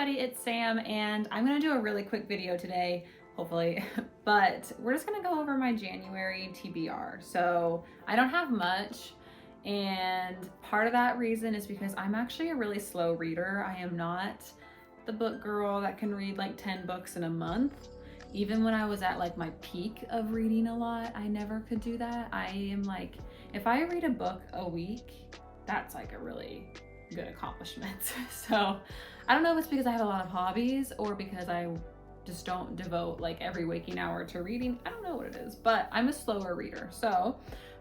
everybody, it's Sam, and I'm gonna do a really quick video today, hopefully, but we're just gonna go over my January TBR. So I don't have much, and part of that reason is because I'm actually a really slow reader. I am not the book girl that can read like 10 books in a month. Even when I was at like my peak of reading a lot, I never could do that. I am like, if I read a book a week, that's like a really good accomplishment. So I don't know if it's because I have a lot of hobbies or because I just don't devote like every waking hour to reading. I don't know what it is, but I'm a slower reader. So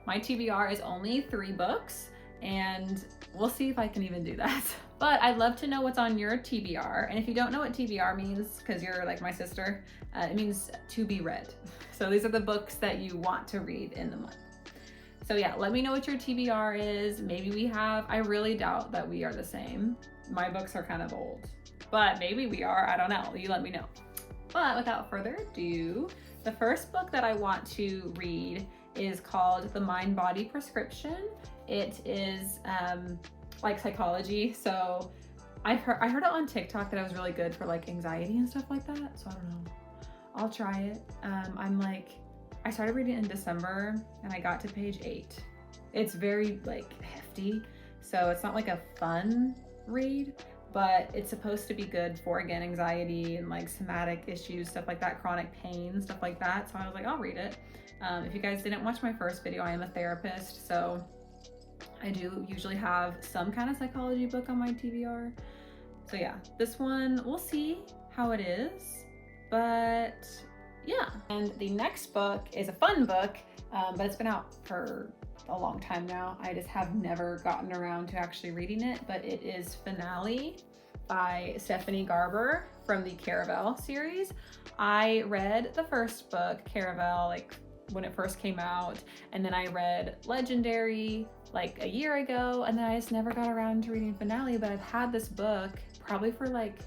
my TBR is only 3 books, and we'll see if I can even do that. But I'd love to know what's on your TBR. And if you don't know what TBR means, because you're like my sister, it means to be read. So these are the books that you want to read in the month. So yeah, let me know what your TBR is. Maybe we have, I really doubt that we are the same. My books are kind of old, but maybe we are, I don't know. You let me know. But without further ado, the first book that I want to read is called The Mind-Body Prescription. It is like psychology. So I heard it on TikTok that it was really good for like anxiety and stuff like that. So I don't know, I'll try it. I started reading in December and I got to page 8. It's very like hefty, so it's not like a fun read, but it's supposed to be good for, again, anxiety and like somatic issues, stuff like that, chronic pain, stuff like that. So I was like, I'll read it. If you guys didn't watch my first video, I am a therapist, so I do usually have some kind of psychology book on my TBR. So yeah, this one, we'll see how it is, but yeah. And the next book is a fun book, but it's been out for a long time now. I just have never gotten around to actually reading it, but it is Finale by Stephanie Garber from the Caravel series. I read the first book, Caravel, like when it first came out, and then I read Legendary like a year ago, and then I just never got around to reading Finale, but I've had this book probably for like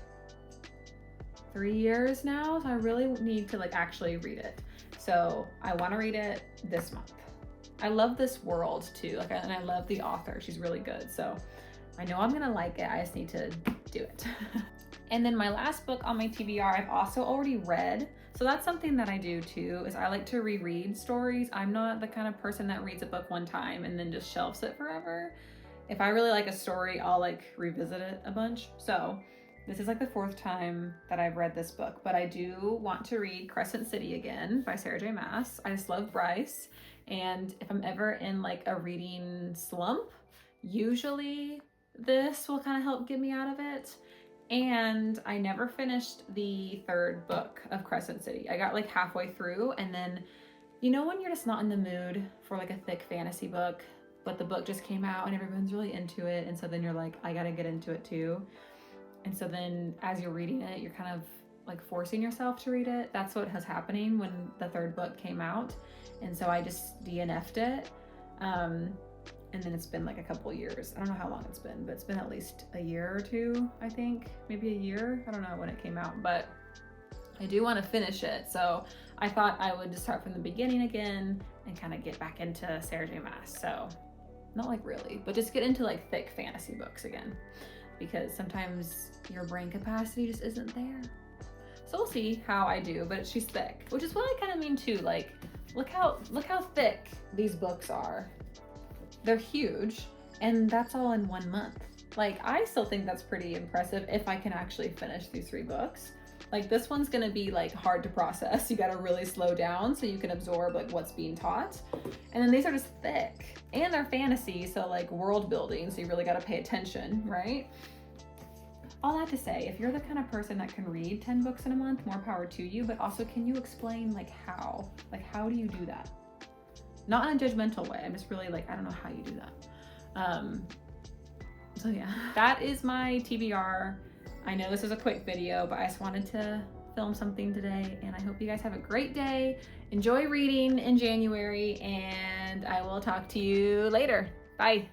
3 years now, so I really need to like actually read it. So I want to read it this month. I love this world too, like, and I love the author. She's really good, so I know I'm gonna like it. I just need to do it. And then my last book on my TBR, I've also already read. So that's something that I do too, is I like to reread stories. I'm not the kind of person that reads a book one time and then just shelves it forever. If I really like a story, I'll like revisit it a bunch. So this is like the 4th time that I've read this book, but I do want to read Crescent City again by Sarah J. Maas. I just love Bryce. And if I'm ever in like a reading slump, usually this will kind of help get me out of it. And I never finished the 3rd book of Crescent City. I got like halfway through, and then, you know, when you're just not in the mood for like a thick fantasy book, but the book just came out and everyone's really into it, and so then you're like, I gotta get into it too. And so then as you're reading it, you're kind of like forcing yourself to read it. That's what was happening when the 3rd book came out. And so I just DNF'd it. And then it's been like a couple years. I don't know how long it's been, but it's been at least a year or 2, I think. Maybe a year. I don't know when it came out, but I do want to finish it. So I thought I would just start from the beginning again and kind of get back into Sarah J. Maas. So not like really, but just get into like thick fantasy books again, because sometimes your brain capacity just isn't there. So we'll see how I do, but she's thick, which is what I kind of mean too. Like, look how thick these books are. They're huge, and that's all in 1 month. Like, I still think that's pretty impressive if I can actually finish these 3 books. Like, this one's gonna be like hard to process. You gotta really slow down so you can absorb like what's being taught. And then these are just thick, and they're fantasy, so like world building, so you really gotta pay attention, right? All that to say, if you're the kind of person that can read 10 books in a month, more power to you, but also can you explain like how? Like, how do you do that? Not in a judgmental way. I'm just really like, I don't know how you do that. So yeah, that is my TBR. I know this is a quick video, but I just wanted to film something today, and I hope you guys have a great day. Enjoy reading in January, and I will talk to you later. Bye.